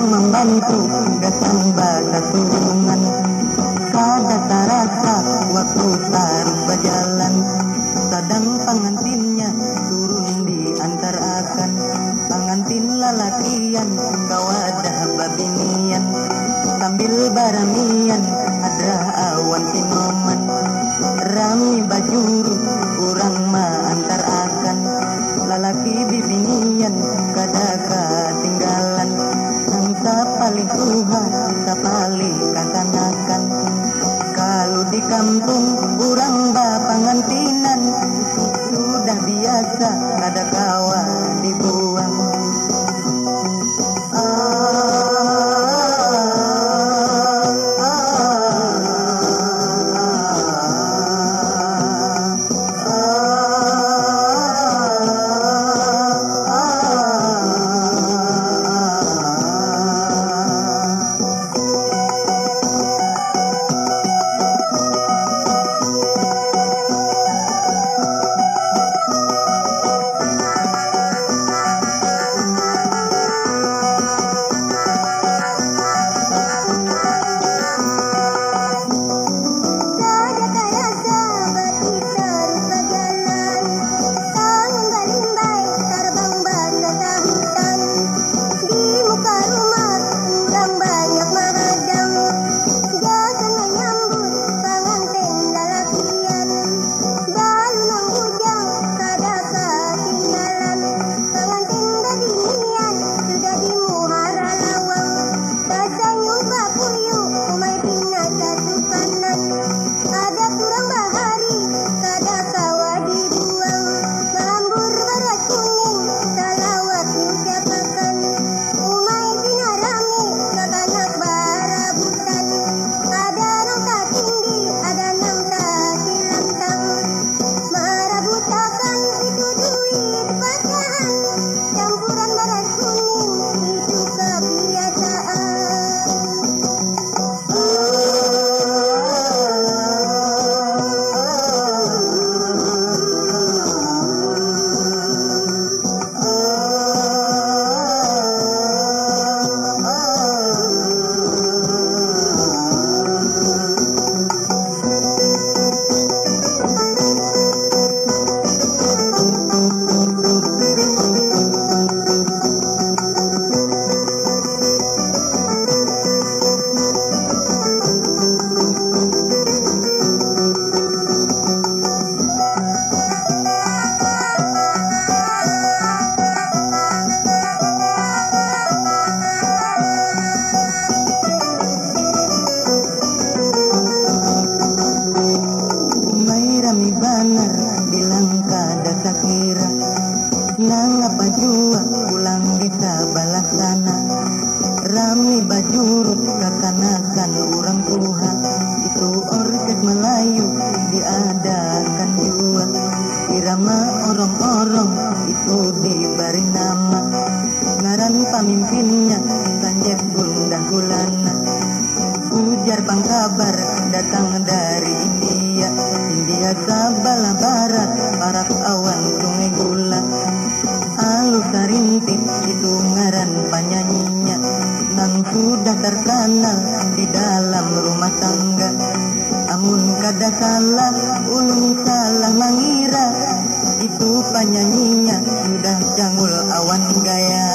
membantu datang batas hubungan. Kada tarasa waktu tarus berjalan, sedang pengantinnya turun diantarakan. Pengantin lalakian kawadah babinian, sambil baramian ada awan tinoman. Rami bajuru kurang maantarakan, lalaki bibinian kada ketinggalan. Paling Tuhan paling kakanakan. Kalau di kampung kurang pengantinan, sudah biasa kada kawa dibuang. Tuhan. Itu orkes Melayu diadakan jua. Irama orong-orong itu diberi nama. Ngaran pemimpinnya Sanjef Gundah Gulana. Ujar pangkabar datang dari India. India Sabala Barat, parak awan sungai gula. Alus Sarintik itu ngaran penyanyinya. Nang sudah terkenal di dalam rumah tangga. Amun kada salah, ulun salah mengira. Itu penyanyinya sudah cangul awan gaya.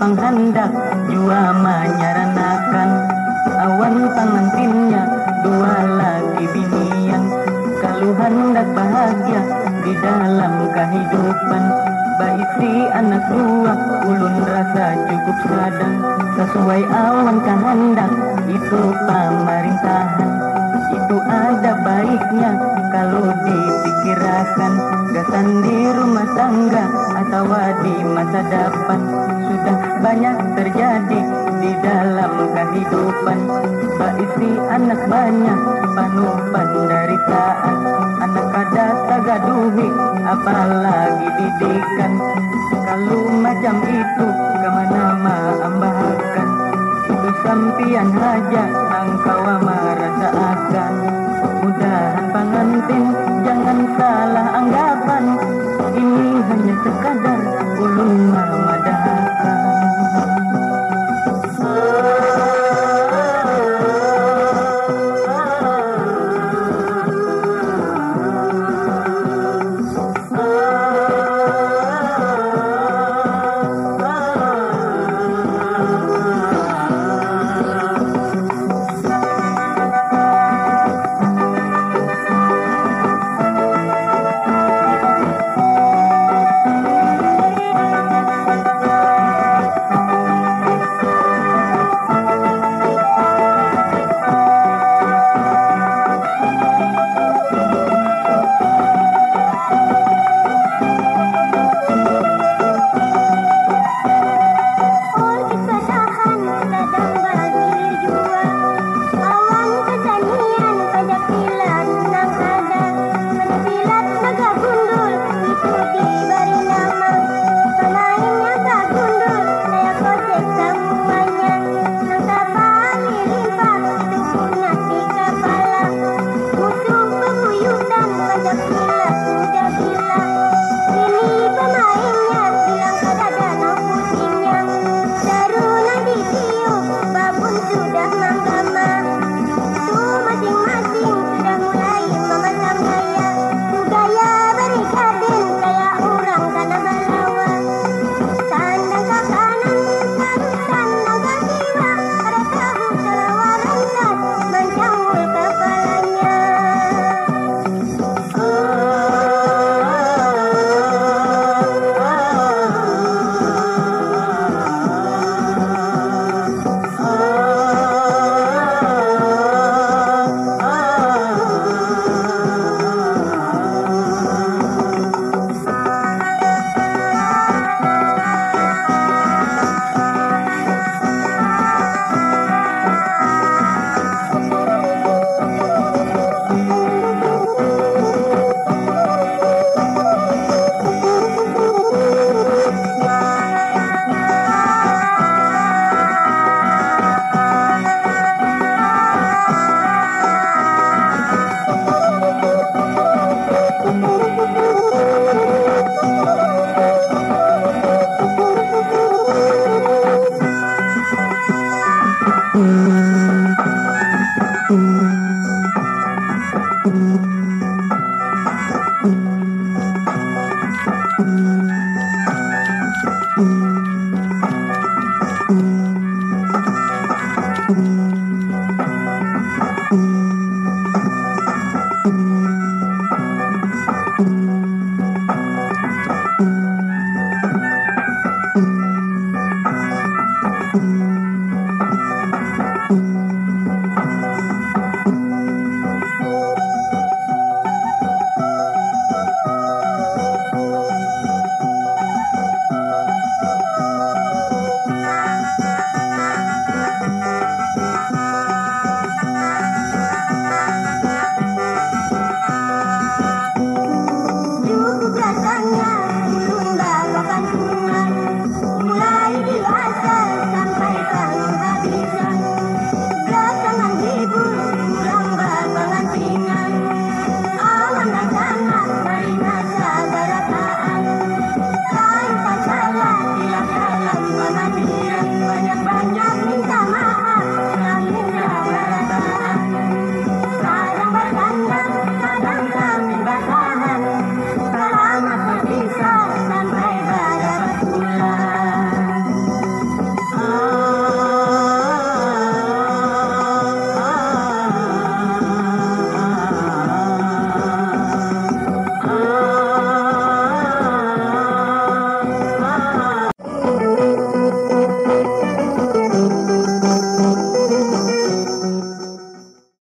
Panghandak jua menyaranakan. Awan pengantinnya dua lagi binian. Kalau hendak bahagia di dalam kehidupan, baisi anak dua ulun rasa cukup sadang. Sesuai awan kehendak itu pemerintahan. Itu ada baiknya kalau dipikirkan. Gasan di rumah tangga atau di masa depan. Sudah banyak terjadi di dalam kehidupan. Baisi anak banyak penuh penderitaan. Anak kada tagaduhi apalagi didikan. Kalau macam itu kemana maambahakan. Itu sampian haja engkau merasakan. Mudahan pengantin jangan salah anggapan. Ini hanya sekadar ulun memadahkan.